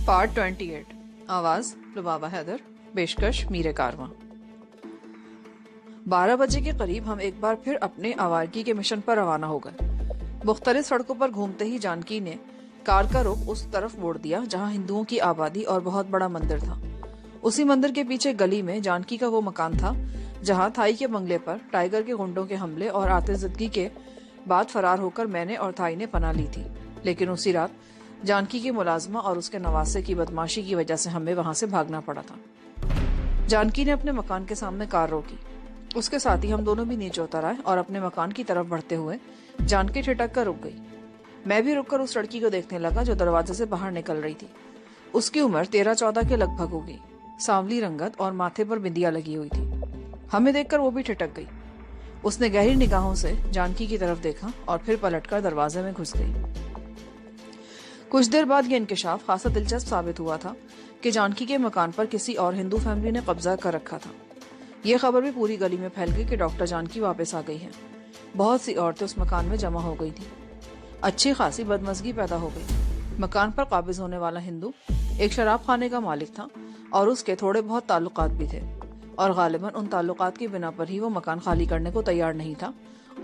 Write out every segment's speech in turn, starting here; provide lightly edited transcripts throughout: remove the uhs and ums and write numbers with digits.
Part 28 आवाज लुबाबा हैदर, पेशकश मीरे कारवां। 12 बजे के करीब हम एक बार फिर अपने आवारगी के मिशन पर रवाना हो गए। मुख्तलिफ सड़कों पर घूमते ही जानकी ने कार का रुख उस तरफ मोड़ दिया जहां हिंदुओं की आबादी और बहुत बड़ा मंदिर था। उसी मंदिर के पीछे गली में जानकी का वो मकान था जहां थाई के बंगले पर टाइगर के गुंडों के हमले और आतिशज़दगी के बाद फरार होकर मैंने और थाई ने पनाह ली थी। लेकिन उसी रात जानकी की मुलाजमा और उसके नवासे की बदमाशी की वजह से हमें वहां से भागना पड़ा था। जानकी ने अपने मकान के सामने कार रोकी। उसके साथ ही हम दोनों भी नीचे उतर आए और अपने मकान की तरफ बढ़ते हुए जानकी ठिठक कर रुक गई। मैं भी रुककर उस लड़की को देखने लगा जो दरवाजे से बाहर निकल रही थी। उसकी उम्र 13-14 के लगभग होगी। सांवली रंगत और माथे पर बिंदिया लगी हुई थी। हमें देखकर वो भी ठिठक गई। उसने गहरी निगाहों से जानकी की तरफ देखा और फिर पलटकर दरवाजे में घुस गई। कुछ देर बाद ये इंकशाफ खासा दिलचस्प साबित हुआ था कि जानकी के मकान पर किसी और हिंदू फैमिली ने कब्जा कर रखा था। ये खबर भी पूरी गली में फैल गई कि डॉक्टर जानकी वापस आ गई हैं। बहुत सी औरतें उस मकान में जमा हो गई थी। अच्छी खासी बदमज़गी पैदा हो गई। मकान पर काबिज होने वाला हिंदू एक शराब खाने का मालिक था और उसके थोड़े बहुत ताल्लुकात भी थे और गालिबन उन ताल्लुकात की बिना पर ही वो मकान खाली करने को तैयार नहीं था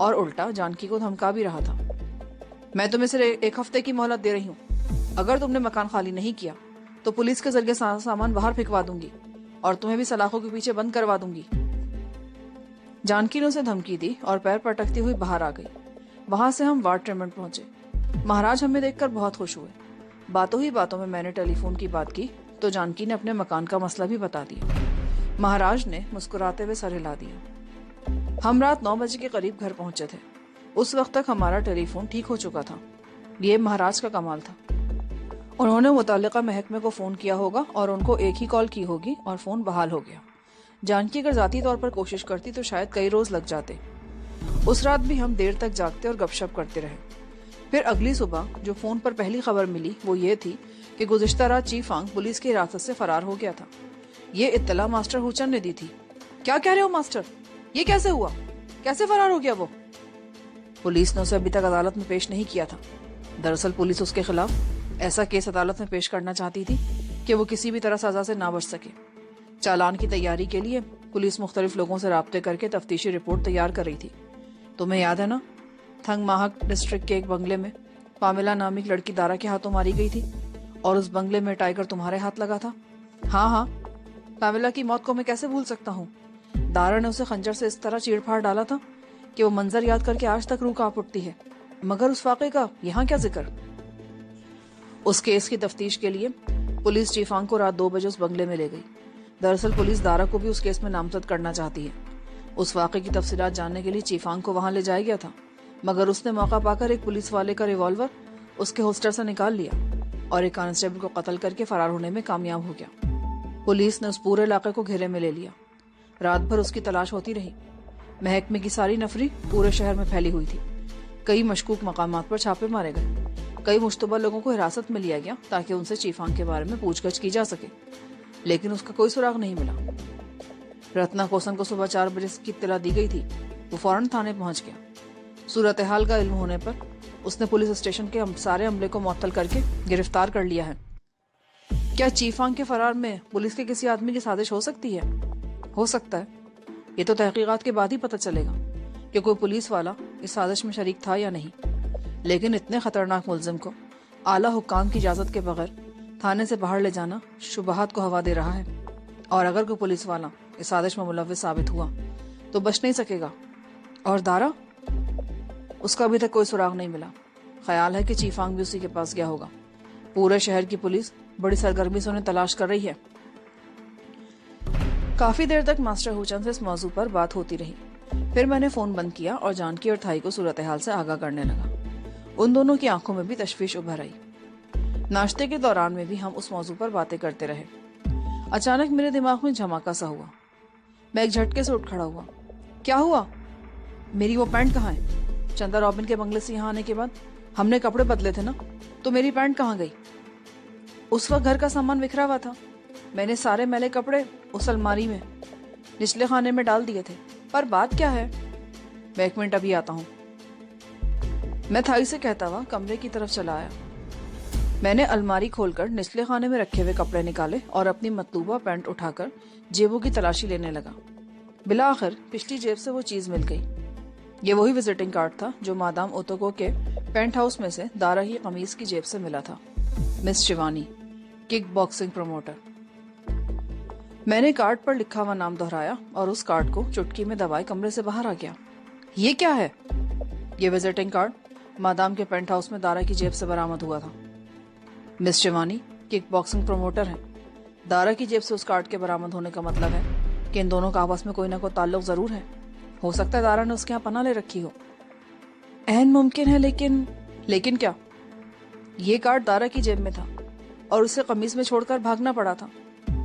और उल्टा जानकी को धमका भी रहा था। मैं तुम्हें सिर्फ 1 हफ्ते की मोहलत दे रही हूँ। अगर तुमने मकान खाली नहीं किया तो पुलिस के जरिए सामान बाहर फेंकवा दूंगी और तुम्हें भी सलाखों के पीछे बंद करवा दूंगी। जानकी ने उसे धमकी दी और पैर पटकती हुई बाहर आ गई। वहां से हम वार्ड ट्रीटमेंट पहुंचे। महाराज हमें देखकर बहुत खुश हुए। बातों ही बातों में मैंने टेलीफोन की बात की तो जानकी ने अपने मकान का मसला भी बता दिया। महाराज ने मुस्कुराते हुए सर हिला दिया। हम रात 9 बजे के करीब घर पहुंचे थे। उस वक्त तक हमारा टेलीफोन ठीक हो चुका था। ये महाराज का कमाल था। उन्होंने मुतल्लिका महकमे को फोन किया होगा और उनको एक ही कॉल की होगी और फोन बहाल हो गया। जानकी अगर जाती तौर पर कोशिश करती तो शायद कई रोज लग जाते। उस रात भी हम देर तक जागते और गपशप करते रहे। फिर अगली सुबह जो फोन पर पहली खबर मिली वो ये थी कि गुज़िश्ता रात चीफांग पुलिस की हिरासत से फरार हो गया था। ये इत्तला मास्टर हुचन ने दी थी। क्या कह रहे हो मास्टर? ये कैसे हुआ? कैसे फरार हो गया वो? पुलिस ने उसे अभी तक अदालत में पेश नहीं किया था। दरअसल पुलिस उसके खिलाफ ऐसा केस अदालत में पेश करना चाहती थी कि वो किसी भी तरह सजा से ना बच सके। चालान की तैयारी के लिए पुलिस मुख्तलिफ लोगों से राब्ते करके तफ्तीशी रिपोर्ट तैयार कर रही थी। तुम्हें याद है ना, थंग माहक डिस्ट्रिक्ट के एक बंगले में पामेला नामी एक लड़की दारा के हाथों मारी गई थी और उस बंगले में टाइगर तुम्हारे हाथ लगा था। हाँ, पामेला की मौत को मैं कैसे भूल सकता हूँ। दारा ने उसे खंजर से इस तरह चीड़-फाड़ डाला था कि वो मंजर याद करके आज तक रूह कांप उठती है। मगर उस वाक़े का यहाँ क्या जिक्र। उस केस की तफ्तीश के लिए पुलिस चीफांग को रात 2 बजे उस बंगले में ले गई। दरअसल पुलिस दारा को भी उस केस में नामजद करना चाहती है। उस वाक़े की तफसीलात जानने के लिए चीफांग को वहां ले जाया गया था, मगर उसने मौका पाकर एक पुलिस वाले का रिवॉल्वर उसके होस्टर से निकाल लिया और एक कांस्टेबल को कत्ल करके फरार होने में कामयाब हो गया। पुलिस ने उस पूरे इलाके को घेरे में ले लिया। रात भर उसकी तलाश होती रही। महकमे की सारी नफरी पूरे शहर में फैली हुई थी। कई मशकूक मकामात पर छापे मारे गए। कई मुश्तबा लोगों को हिरासत में लिया गया ताकि उनसे चीफांग के बारे में पूछगछ की जा सके, लेकिन उसका कोई सुराग नहीं मिला। रत्ना कोसन को सुबह 4 बजे की इत्तला दी गई थी। वो फौरन थाने पहुंच गया। सूरत हाल का इल्म होने पर उसने पुलिस स्टेशन के सारे अमले को मुअत्तल करके गिरफ्तार कर लिया है। क्या चीफांग के फरार में पुलिस के किसी आदमी की साजिश हो सकती है? हो सकता है। ये तो तहकीकात के बाद ही पता चलेगा कि कोई पुलिस वाला इस साजिश में शरीक था या नहीं। लेकिन इतने खतरनाक मुलजिम को आला हुक्काम की इजाजत के बगैर थाने से बाहर ले जाना शुबहात को हवा दे रहा है। और अगर कोई पुलिस वाला इस साजिश में मुलव्विस साबित हुआ तो बच नहीं सकेगा। और दारा, उसका अभी तक कोई सुराग नहीं मिला। ख्याल है कि चीफांग भी उसी के पास गया होगा। पूरे शहर की पुलिस बड़ी सरगर्मी से उन्हें तलाश कर रही है। काफी देर तक मास्टर हुचन से इस मौजू पर बात होती रही। फिर मैंने फोन बंद किया और जानकी और थाई को सूरत हाल से आगाह करने लगा। उन दोनों की आंखों में भी तशवीश उभर आई। नाश्ते के दौरान में भी हम उस मौजू पर बातें करते रहे। अचानक मेरे दिमाग में झमाका सा हुआ। मैं एक झटके से उठ खड़ा हुआ। क्या हुआ? मेरी वो पैंट कहाँ है? चंदा रॉबिन के बंगले से यहाँ आने के बाद हमने कपड़े बदले थे ना, तो मेरी पैंट कहाँ गई? उस वक्त घर का सामान बिखरा हुआ था। میں نے سارے میلے کپڑے اس الماری میں نچلے خانے میں ڈال دیے تھے. پر بات کیا ہے؟ میں 1 منٹ ابھی آتا ہوں. میں تھائی سے کہتا ہوا کمرے کی طرف چلا آیا. میں نے الماری کھول کر نچلے خانے میں رکھے ہوئے کپڑے نکالے اور اپنی مطلوبہ پینٹ اٹھا کر جیبوں کی تلاشی لینے لگا. بالآخر پچھلی جیب سے وہ چیز مل گئی. یہ وہی وزٹنگ کارڈ تھا جو مادام اوتوگو کے پینٹ ہاؤس میں سے دارا کی قمیض کی جیب سے ملا تھا. مس شیوانی، کک باکسنگ پروموٹر. میں نے کارڈ پر لکھا ہوا نام دہرایا اور اس کارڈ کو چٹکی میں دبائے کمرے سے باہر آ گیا. یہ کیا ہے؟ یہ وزٹنگ کارڈ مادام کے پینٹ ہاؤس میں دارا کی جیب سے برآمد ہوا تھا. مس شیوانی کک باکسنگ پروموٹر ہیں. دارا کی جیب سے اس کارڈ کے برآمد ہونے کا مطلب ہے کہ ان دونوں کا آپس میں کوئی نہ کوئی تعلق ضرور ہے. ہو سکتا ہے دارا نے اس کے یہاں پناہ لے رکھی ہو. عین ممکن ہے، لیکن کیا؟ یہ کارڈ دارا کی جیب میں تھا اور اسے قمیض میں چھوڑ کر بھاگنا پڑا تھا.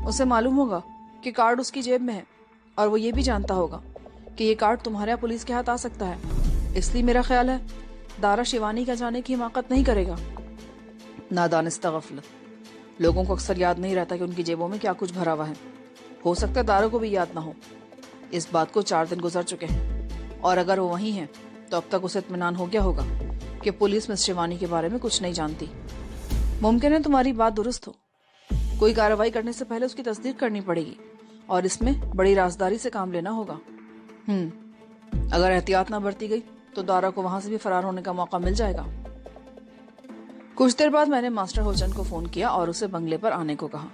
اسے معلوم ہوگا کہ کارڈ اس کی جیب میں ہے اور وہ یہ بھی جانتا ہوگا کہ یہ کارڈ تمہارے یہاں پولیس کے ہاتھ آ سکتا ہے. اس لیے میرا خیال ہے دارا شیوانی کا جانے کی حماقت نہیں کرے گا. نادانستہ غفلت. لوگوں کو اکثر یاد نہیں رہتا کہ ان کی جیبوں میں کیا کچھ بھرا ہوا ہے. ہو سکتا ہے دارا کو بھی یاد نہ ہو. اس بات کو 4 دن گزر چکے ہیں اور اگر وہ وہیں ہیں تو اب تک اسے اطمینان ہو گیا ہوگا کہ پولیس مس شیوانی کے بارے میں کچھ نہیں جانتی. ممکن ہے تمہاری بات درست ہو. کوئی کارروائی کرنے سے پہلے اس کی تصدیق کرنی پڑے گی اور اس میں بڑی رازداری سے کام لینا ہوگا. اگر احتیاط نہ برتی گئی تو دارا کو وہاں سے بھی فرار ہونے کا موقع مل جائے گا. کچھ دیر بعد میں نے ماسٹر ہوچن کو فون کیا اور اسے بنگلے پر آنے کو کہا.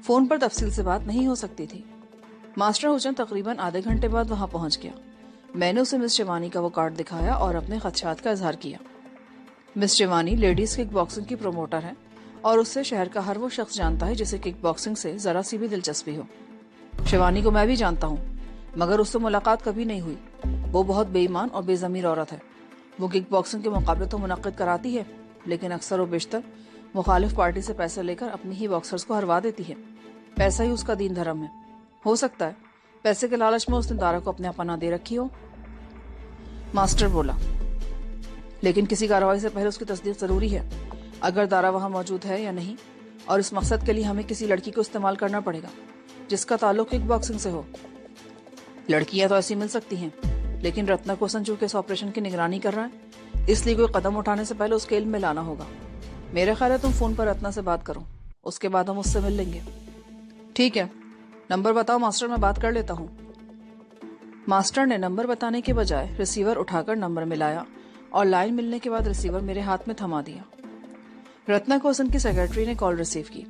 فون پر تفصیل سے بات نہیں ہو سکتی تھی. ماسٹر ہوچن تقریباً آدھے گھنٹے بعد وہاں پہنچ گیا. میں نے اسے مس شیوانی کا وہ کارڈ دکھایا اور اپنے خدشات کا اظہار کیا. مس شیوانی لیڈیز کک باکسنگ کی پروموٹر ہے اور اس سے شہر کا ہر وہ شخص جانتا ہے جسے کک باکسنگ سے ذرا سی بھی دلچسپی ہو. شیوانی کو میں بھی جانتا ہوں مگر اس سے ملاقات کبھی نہیں ہوئی. وہ بہت بے ایمان اور بے ضمیر عورت ہے. وہ کک باکسنگ کے مقابلے تو منعقد کراتی ہے لیکن اکثر و بیشتر مخالف پارٹی سے پیسے لے کر اپنی ہی باکسرز کو ہروا دیتی ہے. پیسہ ہی اس کا دین دھرم ہے. ہو سکتا ہے پیسے کے لالچ میں اس نے دارا کو اپنے پناہ دے رکھی ہو. ماسٹر بولا. لیکن کسی کارروائی سے پہلے اس کی تصدیق ضروری ہے. اگر دارا وہاں موجود ہے یا نہیں، اور اس مقصد کے لیے ہمیں کسی لڑکی کو استعمال کرنا پڑے گا جس کا تعلق کک باکسنگ سے ہو. لڑکیاں تو ایسی مل سکتی ہیں لیکن رتنا کوسن چونکہ اس آپریشن کی نگرانی کر رہا ہے اس لیے کوئی قدم اٹھانے سے پہلے اس کے علم میں لانا ہوگا. میرا خیال ہے تم فون پر رتنا سے بات کرو، اس کے بعد ہم اس سے مل لیں گے. ٹھیک ہے، نمبر بتاؤ ماسٹر، میں بات کر لیتا ہوں. ماسٹر نے نمبر بتانے کے بجائے ریسیور اٹھا کر نمبر ملایا اور لائن ملنے کے بعد ریسیور میرے ہاتھ میں تھما دیا. رتنا کوسن کی سیکرٹری نے کال ریسیو کی.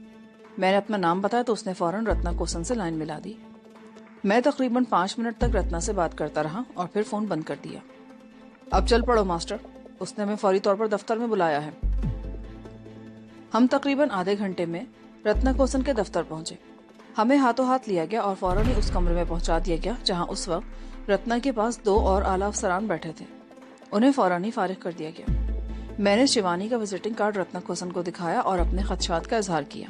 میں نے اپنا نام بتایا تو اس نے فوراً رتنا کوسن سے لائن ملا دی. میں تقریباً 5 منٹ تک رتنا سے بات کرتا رہا اور پھر فون بند کر دیا. اب چل پڑو ماسٹر، اس نے ہمیں فوری طور پر دفتر میں بلایا ہے. ہم تقریباً آدھے گھنٹے میں رتنا کوسن کے دفتر پہنچے. ہمیں ہاتھوں ہاتھ لیا گیا اور فوراً ہی اس کمرے میں پہنچا دیا گیا جہاں اس وقت رتنا کے پاس 2 اور اعلیٰ افسران بیٹھے تھے. انہیں فوراً ہی فارغ کر دیا گیا. میں نے شیوانی کا وزٹنگ کارڈ رتنا کوسن کو دکھایا اور اپنے خدشات کا اظہار کیا.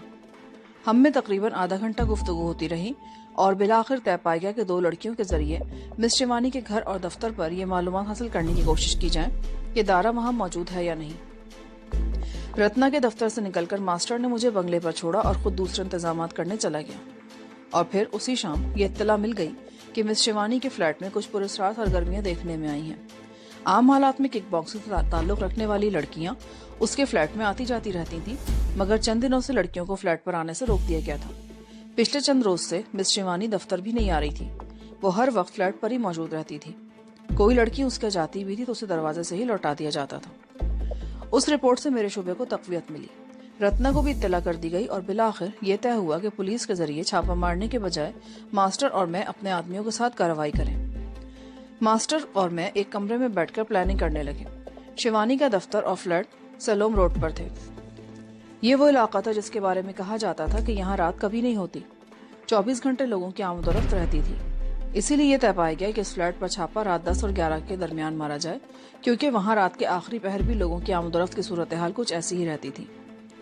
ہم میں تقریباً آدھا گھنٹہ گفتگو ہوتی رہی اور بالآخر طے پایا گیا کہ 2 لڑکیوں کے ذریعے مس شیوانی کے گھر اور دفتر پر یہ معلومات حاصل کرنے کی کوشش کی جائے کہ دارا وہاں موجود ہے یا نہیں. رتنا کے دفتر سے نکل کر ماسٹر نے مجھے بنگلے پر چھوڑا اور خود دوسرے انتظامات کرنے چلا گیا. اور پھر اسی شام یہ اطلاع مل گئی کہ مس شیوانی کے فلیٹ میں کچھ پراسرار سرگرمیاں دیکھنے میں آئی ہیں. عام حالات میں کک باکسنگ سے تعلق رکھنے والی لڑکیاں اس کے فلیٹ میں آتی جاتی رہتی تھیں مگر چند دنوں سے لڑکیوں کو فلیٹ پر آنے سے روک دیا گیا تھا. پچھلے چند روز سے مس شیوانی دفتر بھی نہیں آ رہی تھی. وہ ہر وقت فلیٹ پر ہی موجود رہتی تھی. کوئی لڑکی اس کے جاتی بھی تھی تو اسے دروازے سے ہی لوٹا دیا جاتا تھا. اس رپورٹ سے میرے شعبے کو تقویت ملی. رتنا کو بھی اطلاع کر دی گئی اور بالآخر یہ طے ہوا کہ پولیس کے ذریعے چھاپہ مارنے کے بجائے ماسٹر اور میں اپنے آدمیوں کے ساتھ کارروائی کریں. ماسٹر اور میں ایک کمرے میں بیٹھ کر پلاننگ کرنے لگے. شیوانی کا دفتر اور فلیٹ سلوم روڈ پر تھے. یہ وہ علاقہ تھا جس کے بارے میں کہا جاتا تھا کہ یہاں رات کبھی نہیں ہوتی. 24 گھنٹے لوگوں کی آمد و رفت رہتی تھی. اسی لیے یہ طے پایا گیا کہ اس فلیٹ پر چھاپا رات 10 اور 11 کے درمیان مارا جائے کیونکہ وہاں رات کے آخری پہر بھی لوگوں کی آمد و رفت کی صورتحال کچھ ایسی ہی رہتی تھی.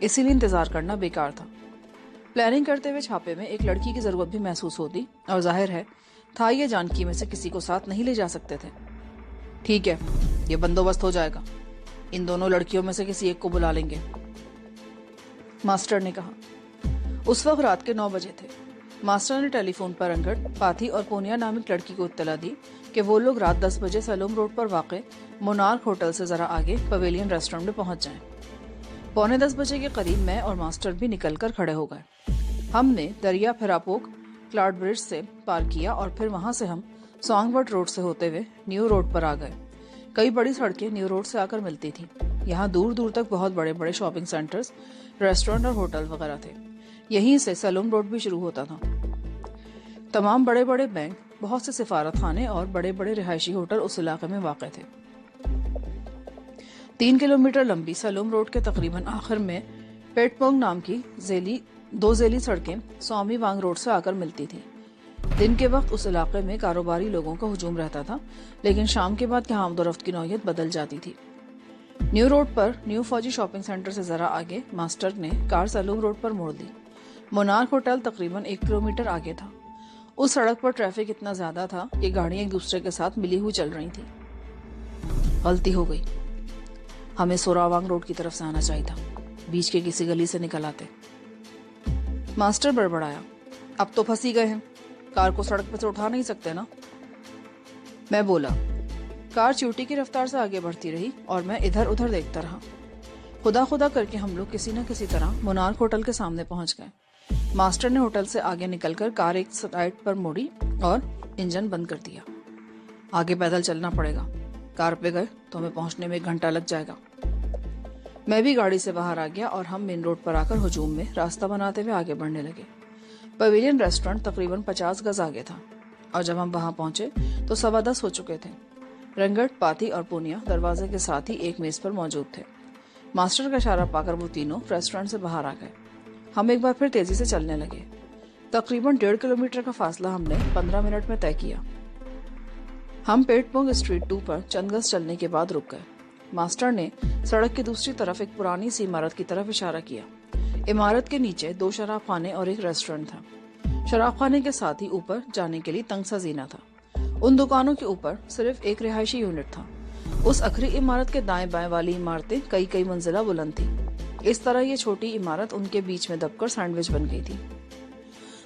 اسی لیے انتظار کرنا بیکار تھا. پلاننگ کرتے ہوئے چھاپے میں ایک لڑکی کی ضرورت بھی محسوس ہوتی اور ظاہر ہے تھا یہ جانکی میں سے کسی کو ساتھ نہیں لے جا سکتے تھے. ٹھیک ہے، یہ بندوبست ہو جائے گا. ان دونوں لڑکیوں میں سے کسی ایک کو بلا لیں گے، ماسٹر نے کہا. उस वक्त रात के 9 बजे थे। मास्टर ने टेलीफोन पर रंगट, पाथी और पूनिया नामक लड़की को इत्तला दी कि वो लोग रात 10 बजे सैलूम रोड पर वाक़े मोनार्क होटल से जरा आगे पवेलियन रेस्टोरेंट में पहुंच जाएं। पौने 10 बजे के करीब मैं और मास्टर भी निकलकर खड़े हो गए। हमने दरिया फिरापोक क्लाउड ब्रिज से पार किया और फिर वहां से हम सॉन्गवर्ड रोड से होते हुए न्यू रोड पर आ गए। कई बड़ी सड़कें न्यू रोड से आकर मिलती थी। यहाँ दूर दूर तक बहुत बड़े बड़े शॉपिंग सेंटर्स, रेस्टोरेंट और होटल वगैरह थे। यहीं से सैलूम रोड भी शुरू होता था। तमाम बड़े बड़े बैंक, बहुत से सिफारत खाने और बड़े बड़े रिहायशी होटल उस इलाके में वाक़े थे। 3 किलोमीटर लंबी सैलूम रोड के तकरीबन आखिर में पेटपोंग नाम की दो ज़ेली सड़कें स्वामी वांग रोड से आकर मिलती थी। दिन के वक्त उस इलाके में कारोबारी लोगों का हुजूम रहता था, लेकिन शाम के बाद यहाँ आमदोरफ्त की नौयत बदल जाती थी। न्यू रोड पर न्यू फौजी शॉपिंग सेंटर से जरा आगे मास्टर ने कार सैलूम रोड पर मोड़ दी। मोनार्क होटल तकरीबन 1 किलोमीटर आगे था। उस सड़क पर ट्रैफिक इतना ज्यादा था कि गाड़ियां एक दूसरे के साथ मिली हुई चल रही थी। गलती हो गई, हमें सोरावांग रोड की तरफ से आना चाहिए था, बीच के किसी गली से निकल आते। मास्टर बड़बड़ाया, अब तो फंसी गए हैं, कार को सड़क पर से उठा नहीं सकते ना। मैं बोला। कार चींटी की रफ्तार से आगे बढ़ती रही और मैं इधर उधर देखता रहा। खुदा खुदा करके हम लोग किसी न किसी तरह मोनार्क होटल के सामने पहुंच गए। मास्टर ने होटल से आगे निकलकर कार एक साइड पर मोड़ी और इंजन बंद कर दिया। आगे पैदल चलना पड़ेगा, कार पे गए तो हमें पहुंचने में 1 घंटा लग जाएगा। मैं भी गाड़ी से बाहर आ गया और हम मेन रोड पर आकर हुजूम में रास्ता बनाते हुए आगे बढ़ने लगे। पवेलियन रेस्टोरेंट तकरीबन 50 गज आगे था और जब हम वहां पहुंचे तो 10:15 हो चुके थे। रंगट, पाथी और पूनिया दरवाजे के साथ ही एक मेज पर मौजूद थे। मास्टर का इशारा पाकर वो तीनों रेस्टोरेंट से बाहर आ गए। हम एक बार फिर तेजी से चलने लगे। तकरीबन 1.5 किलोमीटर का फासला हमने 15 मिनट में तय किया। हम पेटपोंग स्ट्रीट 2 पर चंद गज चलने के बाद रुक गए। मास्टर ने सड़क की दूसरी तरफ एक पुरानी सी इमारत की तरफ इशारा किया। इमारत के नीचे 2 शराब खाने और एक रेस्टोरेंट था। शराब खाने के साथ ही ऊपर जाने के लिए तंग सा जीना था। उन दुकानों के ऊपर सिर्फ एक रिहायशी यूनिट था। उस आखिरी इमारत के दाएं बाएं वाली इमारतें कई मंजिला बुलंद थी। इस तरह ये छोटी इमारत उनके बीच में दबकर सैंडविच बन गई थी।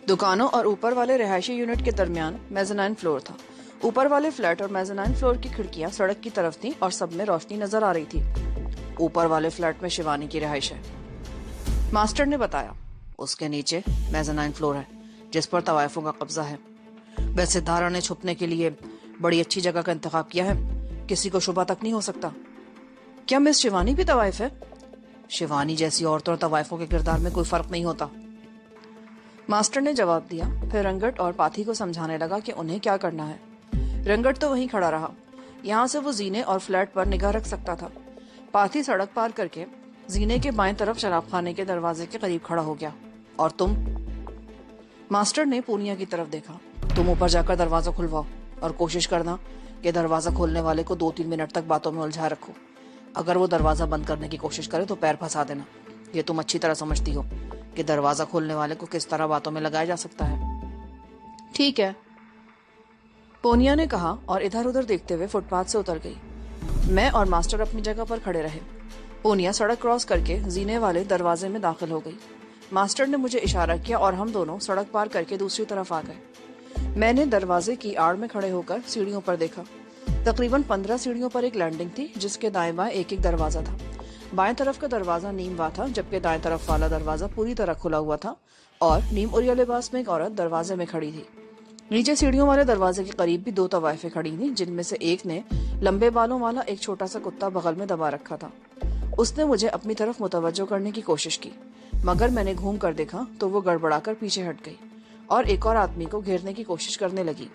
दुकानों और ऊपर वाले रिहायशी यूनिट के दरमियान मेज़नाइन फ्लोर था। ऊपर वाले फ्लैट और मेज़नाइन फ्लोर की खिड़कियां सड़क की तरफ थीं और सब में रोशनी नजर आ रही थी। ऊपर वाले फ्लैट में शिवानी की रिहाइश है, मास्टर ने बताया। उसके नीचे मेज़नाइन फ्लोर है जिस पर तवाइफों का कब्जा है। वैसे धारा ने छुपने के लिए बड़ी अच्छी जगह का इंतखाब किया है, किसी को शुबा तक नहीं हो सकता। क्या मिस शिवानी भी तवाइफ है? शिवानी जैसी औरतों और तवाइफों के किरदार में कोई फर्क नहीं होता, मास्टर ने जवाब दिया। फिर रंगट और पाथी को समझाने लगा कि उन्हें क्या करना है। रंगट तो वहीं खड़ा रहा, यहाँ से वो जीने और फ्लैट पर निगाह रख सकता था। पाथी सड़क पार करके जीने के बाएं तरफ शराब खाने के दरवाजे के करीब खड़ा हो गया। और तुम? मास्टर ने पूनिया की तरफ देखा। तुम ऊपर जाकर दरवाजा खुलवाओ और कोशिश करना कि दरवाजा खोलने वाले को 2-3 मिनट तक बातों में उलझा रखो। अगर वो दरवाजा बंद करने की कोशिश करे तो पैर फंसा देना। ये तुम अच्छी तरह समझती हो कि दरवाजा खोलने वाले को किस तरह बातों में लगाया जा सकता है। ठीक है, पूनिया ने कहा और इधर उधर देखते हुए फुटपाथ से उतर गई। मैं और मास्टर अपनी जगह पर खड़े रहे। पूनिया सड़क क्रॉस करके जीने वाले दरवाजे में दाखिल हो गई। मास्टर ने मुझे इशारा किया और हम दोनों सड़क पार करके दूसरी तरफ आ गए। मैंने दरवाजे की आड़ में खड़े होकर सीढ़ियों पर देखा। तकरीबन 15 सीढ़ियों पर एक लैंडिंग थी जिसके दाएं बाएं एक दरवाजा था। बाएं तरफ का दरवाजा नीमवा था जबकि दाएं तरफ वाला दरवाजा पूरी तरह खुला हुआ था और नीम उरिया लिबास में एक औरत दरवाजे में खड़ी थी। नीचे सीढ़ियों वाले दरवाजे के करीब भी 2 तवाइफें खड़ी थीं, जिनमें से एक ने लंबे बालों वाला एक छोटा सा कुत्ता बगल में दबा रखा था। उसने मुझे अपनी तरफ मुतवज्जो करने की कोशिश की, मगर मैंने घूम कर देखा तो वो गड़बड़ाकर पीछे हट गई और एक और आदमी को घेरने की कोशिश करने लगी।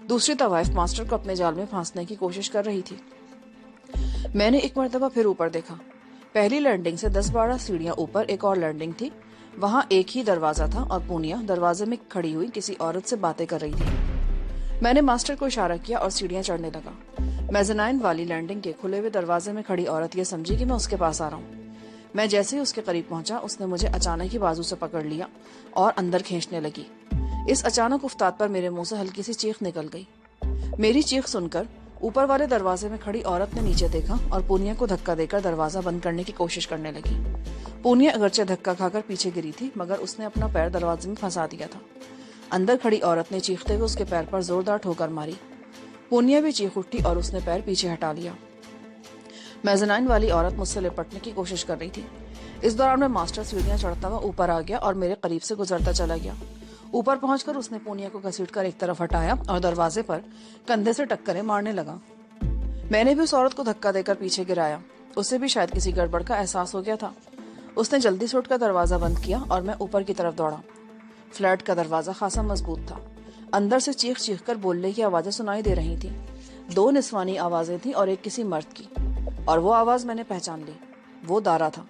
दूसरी तवाइफ मास्टर को अपने जाल में फांसने की कोशिश कर रही थी। मैंने एक मर्तबा फिर ऊपर देखा। पहली लैंडिंग से 10-12 सीढ़ियां ऊपर एक और लैंडिंग थी। वहां एक ही दरवाजा था और पूनिया दरवाजे में खड़ी हुई किसी औरत से बातें कर रही थी। मैंने मास्टर को इशारा किया और सीढ़ियां चढ़ने लगा। मेज़नाइन वाली लैंडिंग के खुले हुए दरवाजे में खड़ी औरत ये समझी कि मैं उसके पास आ रहा हूँ। मैं जैसे ही उसके करीब पहुंचा उसने मुझे अचानक ही बाजू से पकड़ लिया और अंदर खींचने लगी। इस अचानक उफ्ताद पर मेरे मुंह से हल्की सी चीख निकल गई। मेरी चीख सुनकर ऊपर वाले दरवाजे में खड़ी औरत ने नीचे देखा और पूनिया को धक्का देकर दरवाजा बंद करने की कोशिश करने लगी। पूनिया अगरचे धक्का खाकर पीछे गिरी थी, मगर उसने अपना पैर दरवाजे में फंसा दिया था। अंदर खड़ी औरत ने चीखते हुए उसके पैर पर जोरदार ठोकर मारी। पूनिया भी चीख उठी और उसने पैर पीछे हटा लिया। मेज़नाइन वाली औरत मुझसे लिपटने की कोशिश कर रही थी। इस दौरान मैं मास्टर सीढ़ियां चढ़ता हुआ ऊपर आ गया और मेरे करीब से गुजरता चला गया। ऊपर पहुंचकर उसने पूनिया को घसीटकर एक तरफ हटाया और दरवाजे पर कंधे से टक्करें मारने लगा। मैंने भी उस औरत को धक्का देकर पीछे गिराया। उसे भी शायद किसी गड़बड़ का एहसास हो गया था। उसने जल्दी से उठकर दरवाजा बंद किया और मैं ऊपर की तरफ दौड़ा। फ्लैट का दरवाजा खासा मजबूत था। अंदर से चीख चीख कर बोलने की आवाजें सुनाई दे रही थी। 2 निस्वानी आवाजें थी और एक किसी मर्द की, और वो आवाज मैंने पहचान ली। वो दारा था।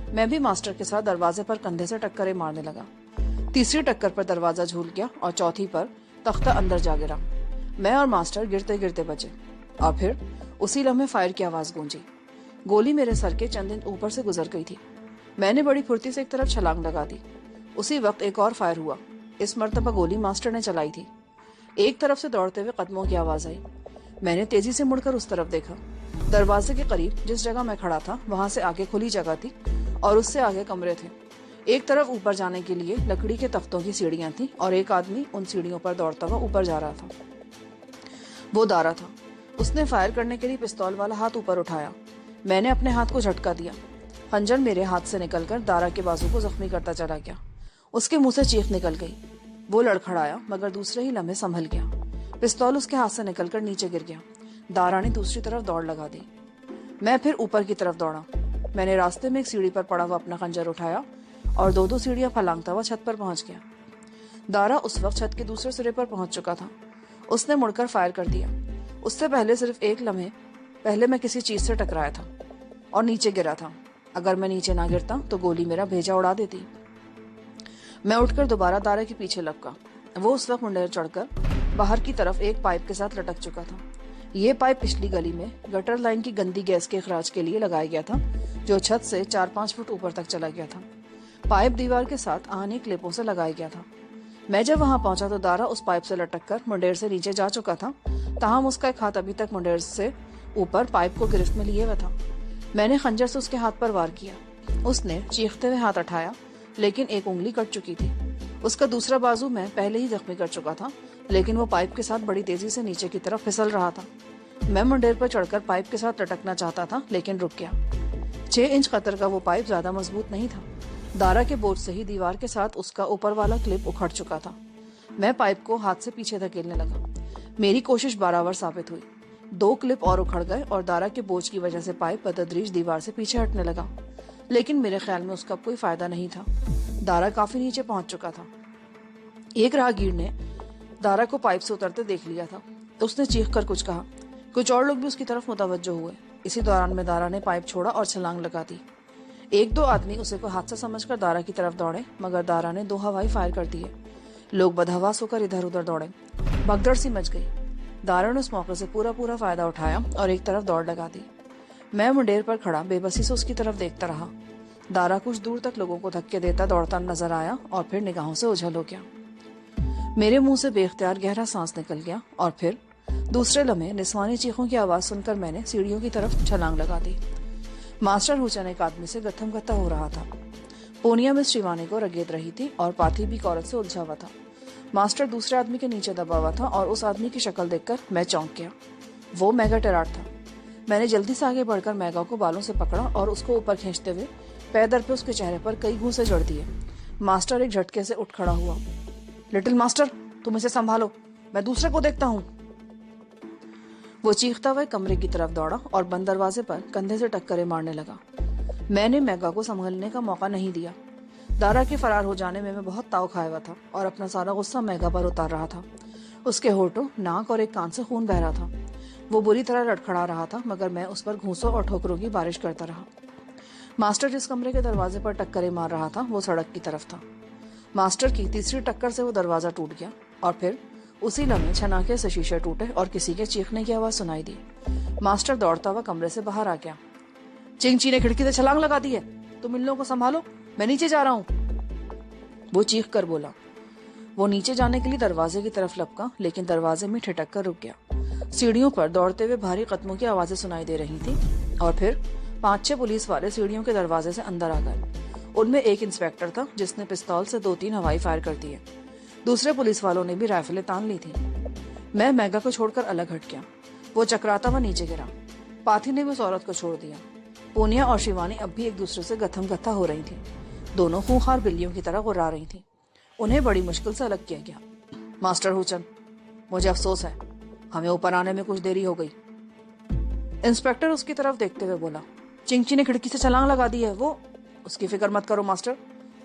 मैं भी मास्टर के साथ दरवाजे पर कंधे से टक्करें मारने लगा। तीसरी टक्कर पर दरवाजा झूल गया और चौथी पर तख्ता अंदर जा गिरा। मैं और मास्टर गिरते गिरते बचे और फिर उसी लम्हे फायर की आवाज गूंजी। गोली मेरे सर के चंद इंच ऊपर से गुजर गई थी। मैंने बड़ी फुर्ती से एक तरफ छलांग लगा दी। उसी वक्त एक और फायर हुआ। इस मर्तबा गोली मास्टर ने चलाई थी। एक तरफ से दौड़ते हुए कदमों की आवाज आई। मैंने तेजी से मुड़कर उस तरफ देखा। दरवाजे के करीब जिस जगह मैं खड़ा था वहां से आगे खुली जगह थी और उससे आगे कमरे थे। एक तरफ ऊपर जाने के लिए लकड़ी के तख्तों की सीढ़ियां थी और एक आदमी उन सीढ़ियों पर दौड़ता हुआ ऊपर जा रहा था। वो दारा था। उसने फायर करने के लिए पिस्तौल वाला हाथ ऊपर उठाया। मैंने अपने हाथ को झटका दिया। खंजर मेरे हाथ से निकलकर दारा के बाजू को जख्मी करता चला गया। उसके मुंह से चीख निकल गई। वो लड़खड़ाया मगर दूसरे ही लम्हे संभल गया। पिस्तौल उसके हाथ से निकलकर नीचे गिर गया। दारा ने दूसरी तरफ दौड़ लगा दी। मैं फिर ऊपर की तरफ दौड़ा। मैंने रास्ते में एक सीढ़ी पर पड़ा हुआ अपना खंजर उठाया और 2-2 सीढ़ियां फलांगता हुआ छत पर पहुंच गया। दारा उस वक्त छत के दूसरे सिरे पर पहुंच चुका था। उसने मुड़कर फायर कर दिया। उससे पहले सिर्फ एक लम्हे पहले मैं किसी चीज से टकराया था और नीचे गिरा था। अगर मैं नीचे ना गिरता तो गोली मेरा भेजा उड़ा देती। मैं उठकर दोबारा दारा के पीछे लपका। वो उस वक्त मुंडेर चढ़कर बाहर की तरफ एक पाइप के साथ लटक चुका था। ये पाइप पिछली गली में गटर लाइन की गंदी गैस के अखराज के लिए लगाया गया था, जो छत से 4-5 फुट ऊपर तक चला गया था। पाइप दीवार के साथ आहनी क्लिपों से लगाया गया था। मैं जब वहां पहुंचा तो दारा उस पाइप से लटककर मुंडेर से नीचे जा चुका था। ताहम उसका एक हाथ अभी तक मुंडेर से ऊपर पाइप को गिरफ्त में लिए हुआ था। मैंने खंजर से उसके हाथ पर वार किया। उसने चीखते हुए हाथ उठाया, लेकिन एक उंगली कट चुकी थी। उसका दूसरा बाजू मैं पहले ही जख्मी कर चुका था, लेकिन वो पाइप के साथ बड़ी तेजी से नीचे की तरफ फिसल रहा था। मैं मुंडेर पर चढ़कर पाइप के साथ लटकना चाहता था, लेकिन रुक गया। 6 इंच कतर का वो पाइप ज्यादा मजबूत नहीं था। दारा के बोझ से ही दीवार के साथ उसका ऊपर वाला क्लिप उखड़ चुका था। मैं पाइप को हाथ से पीछे धकेलने लगा। मेरी कोशिश बराबर साबित हुई। 2 क्लिप और उखड़ गए और दारा के बोझ की वजह से पाइप बतदरीज दीवार से पीछे हटने लगा, लेकिन मेरे ख्याल में उसका कोई फायदा नहीं था। दारा काफी नीचे पहुंच चुका था। एक राहगीर ने दारा को पाइप से उतरते देख लिया था। उसने चीख कर कुछ कहा। कुछ और लोग भी उसकी तरफ मुतवज्जो हुए। इसी दौरान में दारा ने पाइप छोड़ा और छलांग लगा दी। 1-2 आदमी उसे कोई हादसा समझकर दारा की तरफ दौड़े, मगर दारा ने 2 हवाई फायर कर दिए। लोग बदहवास होकर इधर उधर दौड़े। भगदड़ सी मच गई। दारा ने उस मौके से पूरा फायदा उठाया और एक तरफ दौड़ लगा दी। मैं मुंडेर पर खड़ा बेबसी से उसकी तरफ देखता रहा। दारा कुछ दूर तक लोगों को धक्के देता दौड़ता नजर आया और फिर निगाहों से ओझल हो गया। मेरे मुंह से बेख्तियार गहरा सांस निकल गया और फिर दूसरे लम्हे निस्वानी चीखों की आवाज सुनकर मैंने सीढ़ियों की तरफ छलांग लगा दी। मास्टर हुसैन एक आदमी से गत्थम गत्ता हो रहा था। पूनिया में शिवानी को रगेद रही थी और पाथी भी एक औरत से उलझा हुआ था। मास्टर दूसरे आदमी के नीचे दबा हुआ था और उस आदमी की शक्ल देखकर मैं चौंक गया। वो मैगा टेराट था। मैंने जल्दी से आगे बढ़कर मैगा को बालों से पकड़ा और उसको ऊपर खींचते हुए पैदर पे उसके चेहरे पर कई घूंसे जड़ दिए। मास्टर एक झटके से उठ खड़ा हुआ। लिटिल मास्टर, तुम इसे संभालो, मैं दूसरे को देखता हूँ। वो चीखता हुआ कमरे की तरफ दौड़ा और बंद दरवाजे पर कंधे से टक्करें मारने लगा। मैंने मैगा को संभलने का मौका नहीं दिया। दारा के फरार हो जाने में मैं बहुत ताव खाया हुआ था और अपना सारा गुस्सा मैगा पर उतार रहा था। उसके होठों, नाक और एक कान से खून बह रहा था। वो बुरी तरह लड़खड़ा रहा था, मगर मैं उस पर घूंसों और ठोकरों की बारिश करता रहा। मास्टर जिस कमरे के दरवाजे पर टक्करें मार रहा था वो सड़क की तरफ था। मास्टर की तीसरी टक्कर से वो दरवाजा टूट गया और फिर उसी लम्हे छनाके से शीशे टूटे और किसी के चीखने की आवाज सुनाई दी। मास्टर दौड़ता हुआ कमरे से बाहर आ गया। चिंगची ने खिड़की से छलांग लगा दी है, तुम इन लोगों को संभालो, मैं नीचे जा रहा हूँ। वो चीख कर बोला। वो नीचे जाने के लिए दरवाजे की तरफ लपका, लेकिन दरवाजे में ठिठक कर रुक गया। सीढ़ियों पर दौड़ते हुए भारी कदमों की आवाजें सुनाई दे रही थी और फिर 5-6 पुलिस वाले सीढ़ियों के दरवाजे से अंदर आ गए। ان میں ایک انسپیکٹر تھا جس نے پستول سے 2-3 ہوائی فائر کر دیے. دوسرے پولیس والوں نے بھی رائفلیں تان لی تھی. میں میگا کو چھوڑ کر الگ ہٹ گیا. وہ چکراتا ہوا نیچے گرا. پاتھی نے بھی اس عورت کو چھوڑ دیا. پونیا اور شیوانی اب بھی ایک دوسرے سے گتھم گتھا ہو رہی تھیں. دونوں خونخوار بلیوں کی طرح غرا رہی تھیں. انہیں بڑی مشکل سے الگ کیا گیا. ماسٹر ہوچن، مجھے افسوس ہے، ہمیں اوپر آنے میں کچھ دیری ہو گئی. انسپیکٹر اس کی طرف دیکھتے ہوئے بولا. چنگچی نے کھڑکی سے چھلانگ لگا دی ہے. وہ اس کی فکر مت کرو ماسٹر،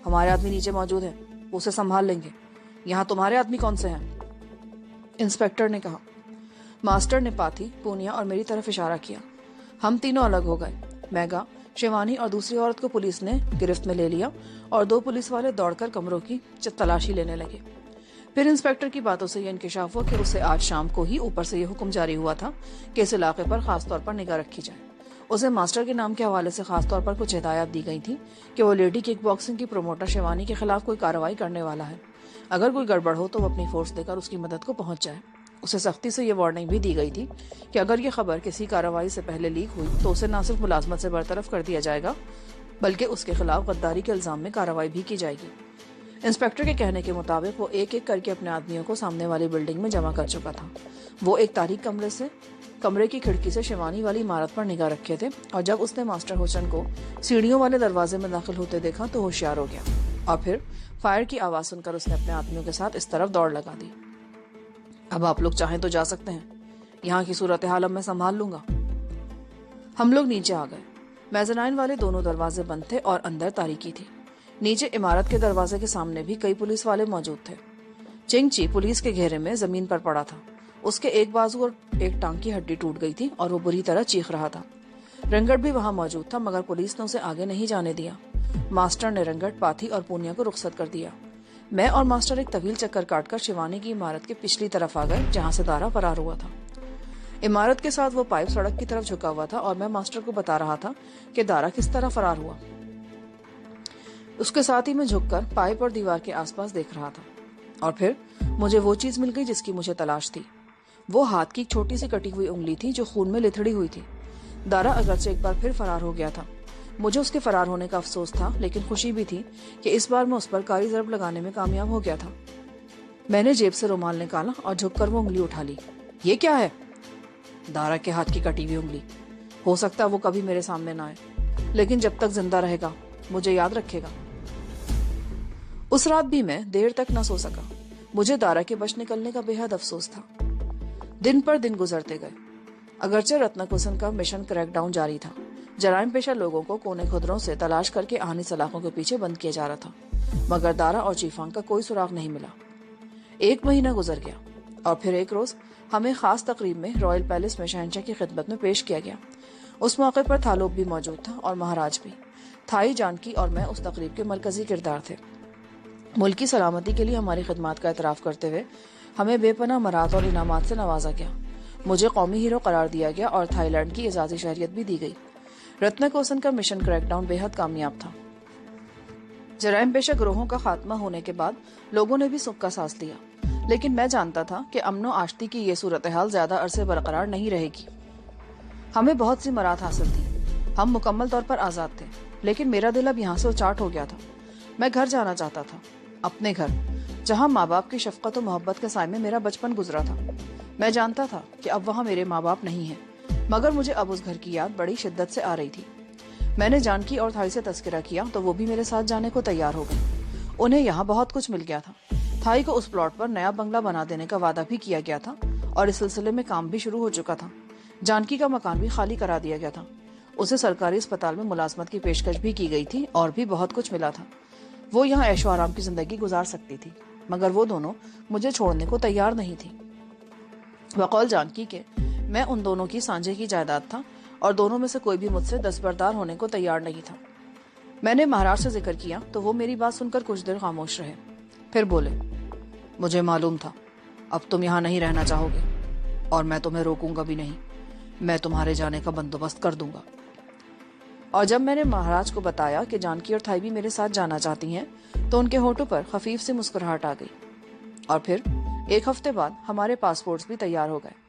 ہمارے آدمی نیچے موجود ہیں، وہ اسے سنبھال لیں گے. یہاں تمہارے آدمی کون سے ہیں؟ انسپیکٹر نے کہا. ماسٹر نے پاتھی، پونیا اور میری طرف اشارہ کیا. ہم تینوں الگ ہو گئے. میگا، شیوانی اور دوسری عورت کو پولیس نے گرفت میں لے لیا اور 2 پولیس والے دوڑ کر کمروں کی تلاشی لینے لگے. پھر انسپیکٹر کی باتوں سے یہ انکشاف ہوا کہ اسے آج شام کو ہی اوپر سے یہ حکم جاری ہوا تھا کہ اس علاقے پر خاص طور پر نگاہ رکھی جائے. اسے ماسٹر کے نام کے حوالے سے خاص طور پر کچھ ہدایات دی گئی تھی کہ وہ لیڈی کک باکسنگ کی پروموٹر شیوانی کے خلاف کوئی کارروائی کرنے والا ہے. اگر کوئی گڑبڑ ہو تو وہ اپنی فورس دے کر اس کی مدد کو پہنچ جائے. اسے سختی سے یہ وارننگ بھی دی گئی تھی کہ اگر یہ خبر کسی کارروائی سے پہلے لیک ہوئی تو اسے نہ صرف ملازمت سے برطرف کر دیا جائے گا بلکہ اس کے خلاف غداری کے الزام میں کارروائی بھی کی جائے گی. انسپیکٹر کے کہنے کے مطابق وہ ایک ایک کر کے اپنے آدمیوں کو سامنے والی بلڈنگ میں جمع کر چکا تھا. وہ ایک تاریک کمرے کی کھڑکی سے شیوانی والی عمارت پر نگاہ رکھے تھے اور جب اس نے ماسٹر ہوچن کو سیڑھیوں والے دروازے میں داخل ہوتے دیکھا تو ہوشیار ہو گیا اور پھر فائر کی آواز سن کر اس نے اپنے آدمیوں کے ساتھ اس طرف دوڑ لگا دی. اب آپ لوگ چاہیں تو جا سکتے ہیں، یہاں کی صورتحال اب میں سنبھال لوں گا. ہم لوگ نیچے آ گئے. میزنائن والے دونوں دروازے بند تھے اور اندر تاریکی تھی. نیچے عمارت کے دروازے کے سامنے بھی کئی پولیس والے موجود تھے. چنگچی پولیس کے گھیرے میں زمین پر پڑا تھا. اس کے ایک بازو اور ایک ٹانگ کی ہڈی ٹوٹ گئی تھی اور وہ بری طرح چیخ رہا تھا. رنگٹ بھی وہاں موجود تھا مگر پولیس نے اسے آگے نہیں جانے دیا. ماسٹر نے رنگٹ، پاتھی اور پونیا کو رخصت کر دیا. میں اور ماسٹر ایک طویل چکر کاٹ کر شیوانی کی عمارت کے پچھلی طرف آ گئے جہاں سے دارا فرار ہوا تھا. عمارت کے ساتھ وہ پائپ سڑک کی طرف جھکا ہوا تھا اور میں ماسٹر کو بتا رہا تھا کہ دارا کس طرح فرار ہوا. اس کے ساتھ ہی میں جھک کر پائپ اور دیوار کے آس پاس دیکھ رہا تھا اور پھر مجھے وہ چیز مل گئی جس کی مجھے تلاش تھی. وہ ہاتھ کی ایک چھوٹی سی کٹی ہوئی انگلی تھی جو خون میں لتھڑی ہوئی تھی. دارا اگرچہ ایک بار پھر فرار ہو گیا تھا. مجھے اس کے فرار ہونے کا افسوس تھا لیکن خوشی بھی تھی کہ اس بار میں اس پر کاری ضرب لگانے میں کامیاب ہو گیا تھا. میں نے جیب سے رومال نکالا اور جھک کر وہ انگلی اٹھا لی. یہ کیا ہے؟ دارا کے ہاتھ کی کٹی ہوئی انگلی. ہو سکتا ہے وہ کبھی میرے سامنے نہ آئے لیکن جب تک زندہ رہے گا مجھے یاد رکھے گا. اس رات بھی میں دیر تک نہ سو سکا. مجھے دارا کے بچ نکلنے کا بے حد افسوس تھا. دن پر دن گزرتے گئے. اگرچہ رتناکوسن کا مشن کریک ڈاؤن جاری تھا. جرائم پیشہ لوگوں کو کونے خدروں سے تلاش کر کے آہنی سلاخوں کے پیچھے بند کیا جا رہا تھا مگر دارا اور چیفانگ کا کوئی سراغ نہیں ملا. 1 مہینہ گزر گیا اور پھر ایک روز ہمیں خاص تقریب میں رائل پیلس میں شہنشاہ کی خدمت میں پیش کیا گیا. اس موقع پر تھالوب بھی موجود تھا اور مہاراج بھی. تھائی، جانکی اور میں اس تقریب کے مرکزی کردار تھے. ملکی سلامتی کے لیے ہماری خدمات کا اعتراف کرتے ہوئے ہمیں بے پناہ مراد اور انعامات سے نوازا گیا. مجھے قومی ہیرو قرار دیا گیا اور تھائی لینڈ کی اعزازی شہریت بھی دی گئی. رتناکوسن کا مشن کریک ڈاؤن بے حد کامیاب تھا. جرائم پیشہ گروہوں کا خاتمہ ہونے کے بعد لوگوں نے بھی سکھ کا سانس لیا لیکن میں جانتا تھا کہ امن و آشتی کی یہ صورتحال زیادہ عرصے برقرار نہیں رہے گی. ہمیں بہت سی مراد حاصل تھی. ہم مکمل طور پر آزاد تھے لیکن میرا دل اب یہاں سے اچاٹ ہو گیا تھا. میں گھر جانا چاہتا تھا، اپنے گھر جہاں ماں باپ کی شفقت و محبت کے سائے میں میرا بچپن گزرا تھا. میں جانتا تھا کہ اب وہاں میرے ماں باپ نہیں ہیں مگر مجھے اب اس گھر کی یاد بڑی شدت سے آ رہی تھی. میں نے جانکی اور تھائی سے تذکرہ کیا تو وہ بھی میرے ساتھ جانے کو تیار ہو گئے. انہیں یہاں بہت کچھ مل گیا تھا. تھائی کو اس پلاٹ پر نیا بنگلہ بنا دینے کا وعدہ بھی کیا گیا تھا اور اس سلسلے میں کام بھی شروع ہو چکا تھا. جانکی کا مکان بھی خالی کرا دیا گیا تھا. اسے سرکاری اسپتال میں ملازمت کی پیشکش بھی کی گئی تھی اور بھی بہت کچھ ملا تھا. وہ یہاں عیش و آرام کی زندگی گزار سکتی تھی مگر وہ دونوں مجھے چھوڑنے کو تیار نہیں تھی. بقول جانکی کے میں ان دونوں کی سانجھے کی جائیداد تھا اور دونوں میں سے کوئی بھی مجھ سے دستبردار ہونے کو تیار نہیں تھا. میں نے مہاراج سے ذکر کیا تو وہ میری بات سن کر کچھ دیر خاموش رہے. پھر بولے، مجھے معلوم تھا اب تم یہاں نہیں رہنا چاہو گے اور میں تمہیں روکوں گا بھی نہیں. میں تمہارے جانے کا بندوبست کر دوں گا. اور جب میں نے مہاراج کو بتایا کہ جانکی اور تھائی بھی میرے ساتھ جانا چاہتی ہیں تو ان کے ہونٹوں پر خفیف سی مسکراہٹ آ گئی. اور پھر 1 ہفتے بعد ہمارے پاسپورٹس بھی تیار ہو گئے.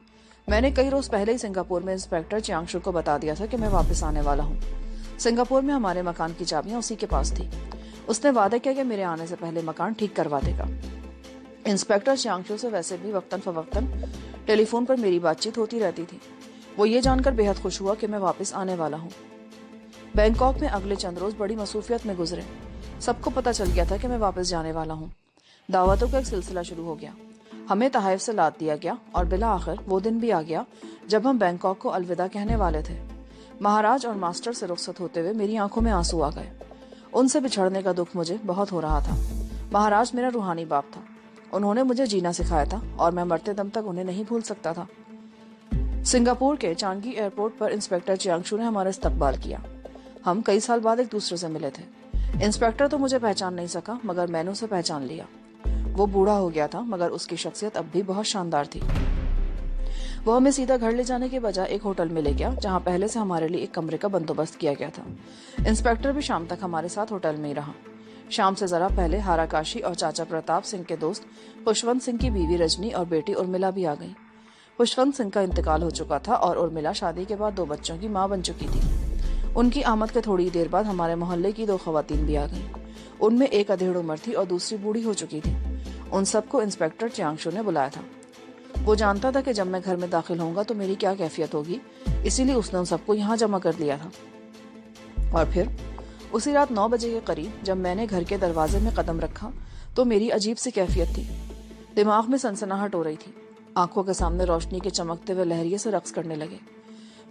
میں نے کئی روز پہلے ہی سنگاپور میں انسپیکٹر چیانگ شو کو بتا دیا تھا کہ میں واپس آنے والا ہوں. सिंगापुर में हमारे मकान की चाबियां उसी के पास थी। उसने वादा किया कि मेरे आने से पहले मकान ठीक करवा देगा। इंस्पेक्टर चियांगशू से वैसे भी वक्तन फवक्तन टेलीफोन पर मेरी बातचीत होती रहती थी। वो ये जानकर बेहद खुश हुआ कि मैं वापस आने वाला हूँ। बैंकॉक में अगले चंद रोज बड़ी मसरूफियत में गुजरे। सबको पता चल गया था कि मैं वापस जाने वाला हूँ। दावतों का एक सिलसिला शुरू हो गया। हमें तहाइफ से लाद दिया गया और बिला आखिर वो दिन भी आ गया जब हम बैंकॉक को अलविदा कहने वाले थे। महाराज और मास्टर से रुखसत होते हुए मेरी आंखों में आंसू आ गए। उनसे बिछड़ने का दुख मुझे बहुत हो रहा था। महाराज मेरा रूहानी बाप था। उन्होंने मुझे जीना सिखाया था और मैं मरते दम तक उन्हें नहीं भूल सकता था। सिंगापुर के चांगी एयरपोर्ट पर इंस्पेक्टर चियांगशू ने हमारा इस्तकबाल किया। हम कई साल बाद एक दूसरे से मिले थे। इंस्पेक्टर तो मुझे पहचान नहीं सका, मगर मैंने उसे पहचान लिया। वो बूढ़ा हो गया था, मगर उसकी शख्सियत अब भी बहुत शानदार थी। वो हमें सीधा घर ले जाने के बजाय एक होटल में ले गया, जहाँ पहले से हमारे लिए एक कमरे का बंदोबस्त किया गया था। इंस्पेक्टर भी शाम तक हमारे साथ होटल में ही रहा। शाम से जरा पहले हाराकाशी और चाचा प्रताप सिंह के दोस्त पुष्पवंत सिंह की बीवी रजनी और बेटी उर्मिला भी आ गई। पुष्पवंत सिंह का इंतकाल हो चुका था और उर्मिला शादी के बाद 2 बच्चों की मां बन चुकी थी। उनकी आमद के थोड़ी देर बाद हमारे मोहल्ले की 2 खवातीन भी आ गईं। उनमें एक अधेड़ उम्र थी और दूसरी बूढ़ी हो चुकी थी। उन सबको इंस्पेक्टर चियांगशू ने बुलाया था। वो जानता था कि जब मैं घर में दाखिल होऊंगा तो मेरी क्या कैफियत होगी, इसीलिए उसने उन सबको यहाँ जमा कर लिया था। और फिर उसी रात 9 बजे के करीब जब मैंने घर के दरवाजे में कदम रखा तो मेरी अजीब सी कैफियत थी। दिमाग में सनसनाहट हो रही थी। आंखों के सामने रोशनी के चमकते हुए लहरिये से रक्स करने लगे।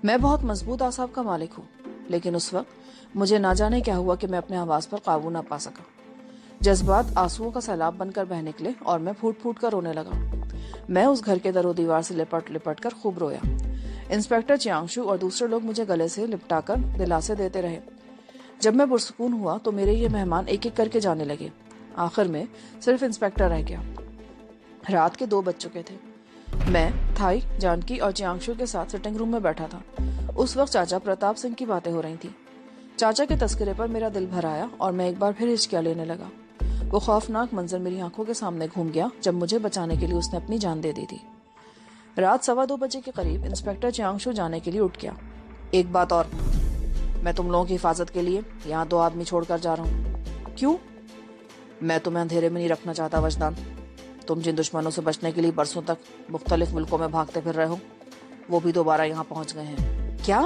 मैं बहुत मजबूत आसाब का मालिक हूँ, लेकिन उस वक्त मुझे ना जाने क्या हुआ कि मैं अपने आवाज पर काबू ना पा सका। जज्बात आंसुओं का सैलाब बनकर बह निकले और मैं फूट फूट कर रोने लगा। मैं उस घर के दरो दीवार से लिपट लिपट कर खूब रोया। इंस्पेक्टर चियांगशू और दूसरे लोग मुझे गले से लिपटाकर दिलासे देते रहे। जब मैं पुरसुकून हुआ तो मेरे ये मेहमान एक एक करके जाने लगे। आखिर में सिर्फ इंस्पेक्टर रह गया। रात के 2 बज चुके थे। मैं थाई, जानकी और चियांगशू के साथ सिटिंग रूम में बैठा था। उस वक्त चाचा प्रताप सिंह की बातें हो रही थी। चाचा के तस्करे पर मेरा दिल भर आया और मैं एक बार फिर हिचकियां लेने लगा। वो खौफनाक मंजर मेरी आंखों के सामने घूम गया जब मुझे बचाने के लिए उसने अपनी जान दे दी थी। रात 2:15 बजे के करीब इंस्पेक्टर चियांगशू जाने के लिए उठ गया। एक बात और, मैं तुम लोगों की हिफाजत के लिए यहाँ 2 आदमी छोड़कर जा रहा हूँ। क्यों? मैं तुम्हें अंधेरे में नहीं रखना चाहता वजदान। तुम जिन दुश्मनों से बचने के लिए बरसों तक मुख्तलिफ मुल्कों में भागते फिर रहे हो, वो भी दोबारा यहाँ पहुंच गए हैं। क्या?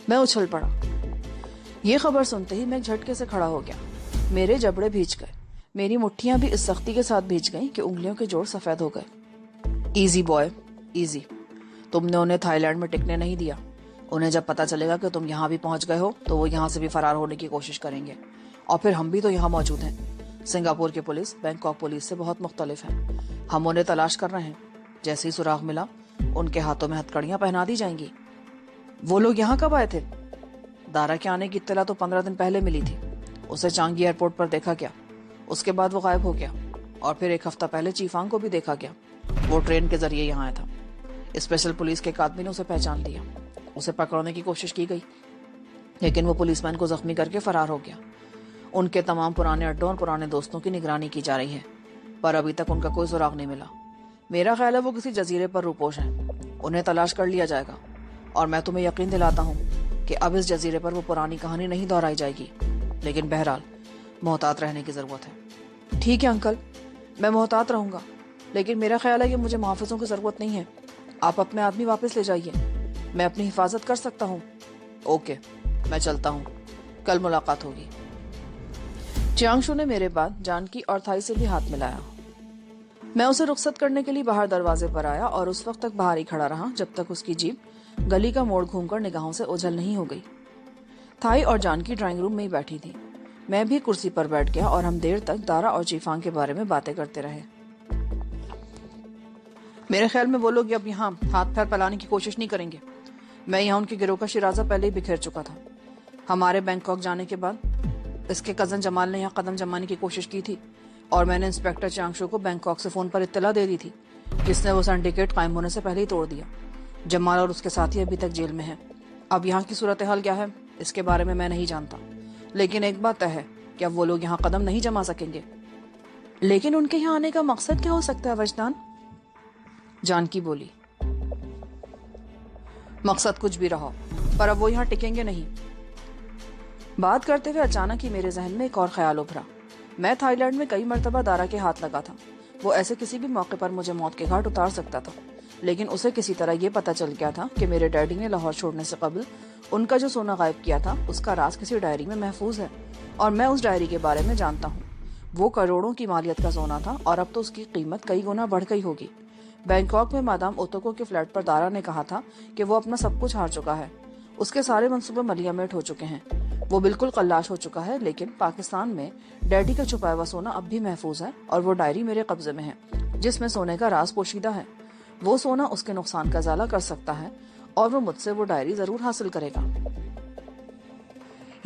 मैं उछल पड़ा। ये खबर सुनते ही मैं एक झटके से खड़ा हो गया। मेरे जबड़े भींच गए। मेरी मुट्ठियां भी इस सख्ती के साथ भींच गईं कि उंगलियों के जोड़ सफेद हो गए। Easy boy, easy. तुमने उन्हें थाईलैंड में टिकने नहीं दिया। उन्हें जब पता चलेगा कि तुम यहाँ भी पहुंच गए हो तो वो यहाँ से भी फरार होने की कोशिश करेंगे, और फिर हम भी तो यहाँ मौजूद हैं। सिंगापुर की पुलिस बैंकॉक पुलिस से बहुत मुख्तलिफ है। हम उन्हें तलाश कर रहे हैं। जैसे ही सुराग मिला उनके हाथों में हथकड़ियां पहना दी जाएंगी। वो लोग यहाँ कब आए थे? दारा के आने की इत्तला तो 15 दिन पहले मिली थी। उसे चांगी एयरपोर्ट पर देखा गया। उसके बाद वो गायब हो गया और फिर 1 हफ्ता पहले चीफांग को भी देखा गया। वो ट्रेन के जरिए यहाँ आया था। स्पेशल पुलिस के एक आदमी ने उसे पहचान लिया। उसे पकड़ने की कोशिश की गई, लेकिन वो पुलिसमैन को जख्मी करके फरार हो गया। उनके तमाम पुराने अड्डों और पुराने दोस्तों की निगरानी की जा रही है, पर अभी तक उनका कोई सुराग नहीं मिला। मेरा ख्याल है वो किसी जजीरे पर रूपोश हैं। उन्हें तलाश कर लिया जाएगा, और मैं तुम्हें यकीन दिलाता हूँ कि अब इस जजीरे पर वो पुरानी कहानी नहीं दोहराई जाएगी। लेकिन बहरहाल मोहतात रहने की जरूरत है। ठीक है अंकल, मैं मोहतात रहूंगा, लेकिन मेरा ख्याल है कि मुझे मुहाफिजों की जरूरत नहीं है। आप अपने आदमी वापस ले जाइए, मैं अपनी हिफाजत कर सकता हूँ। ओके, मैं चलता हूँ, कल मुलाकात होगी। चियांगशू ने मेरे बाद जानकी और थाई से भी हाथ मिलाया। मैं उसे रुखसत करने के लिए बाहर दरवाजे पर आया और उस वक्त तक बाहर ही खड़ा रहा जब तक उसकी जीप गली का मोड़ घूमकर निगाहों से ओझल नहीं हो गई। थाई और जानकी ड्राइंग रूम में ही बैठी थी। मैं भी कुर्सी पर बैठ गया और हम देर तक दारा और चीफांग के बारे में बातें करते रहे। मेरे ख्याल में वो लोग अब यहाँ हाथ पैर फैलाने की कोशिश नहीं करेंगे। मैं यहाँ उनके गिरोह का शिराजा पहले ही बिखेर चुका था। हमारे बैंकॉक जाने के बाद इसके कजन जमाल ने यहाँ कदम जमाने की कोशिश की थी, और मैंने इंस्पेक्टर चियांगशू को बैंकॉक से फोन पर इत्तला दे दी थी, जिसने वो सिंडिकेट कायम होने से पहले ही तोड़ दिया। जमाल और उसके साथी अभी तक जेल में हैं। अब यहाँ की सूरत हाल क्या है इसके बारे में मैं नहीं जानता, लेकिन एक बात तय है कि अब वो लोग यहाँ कदम नहीं जमा सकेंगे। लेकिन उनके यहाँ आने का मकसद क्या हो सकता है वजदान? जानकी बोली। मकसद कुछ भी रहा, पर अब वो यहाँ टिकेंगे नहीं। बात करते हुए अचानक ही मेरे जहन में एक और ख्याल उभरा। मैं थाईलैंड में कई मर्तबा दारा के हाथ लगा था। वो ऐसे किसी भी मौके पर मुझे मौत के घाट उतार सकता था, लेकिन उसे किसी तरह ये पता चल गया था कि मेरे डैडी ने लाहौर छोड़ने से कबल उनका जो सोना गायब किया था उसका राज किसी डायरी में महफूज है, और मैं उस डायरी के बारे में जानता हूँ। वो करोड़ों की मालियत का सोना था और अब तो उसकी कीमत कई गुना बढ़ गई होगी। बैंकॉक में मादाम ओतोको के फ्लैट पर दारा ने कहा था कि वो अपना सब कुछ हार चुका है। उसके सारे मंसूबे मलियामेट हो चुके हैं। वो बिल्कुल कल्लाश हो चुका है, लेकिन पाकिस्तान में डैडी का छुपाया हुआ सोना अब भी महफूज है और वो डायरी मेरे कब्जे में है जिसमें सोने का राज पोशीदा है। वो सोना उसके नुकसान का इजाला कर सकता है और वो मुझसे वो डायरी जरूर हासिल करेगा।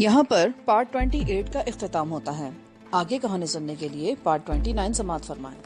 यहाँ पर पार्ट 28 का इख्तिताम होता है। आगे कहानी सुनने के लिए पार्ट 29 समाअत फरमाएं।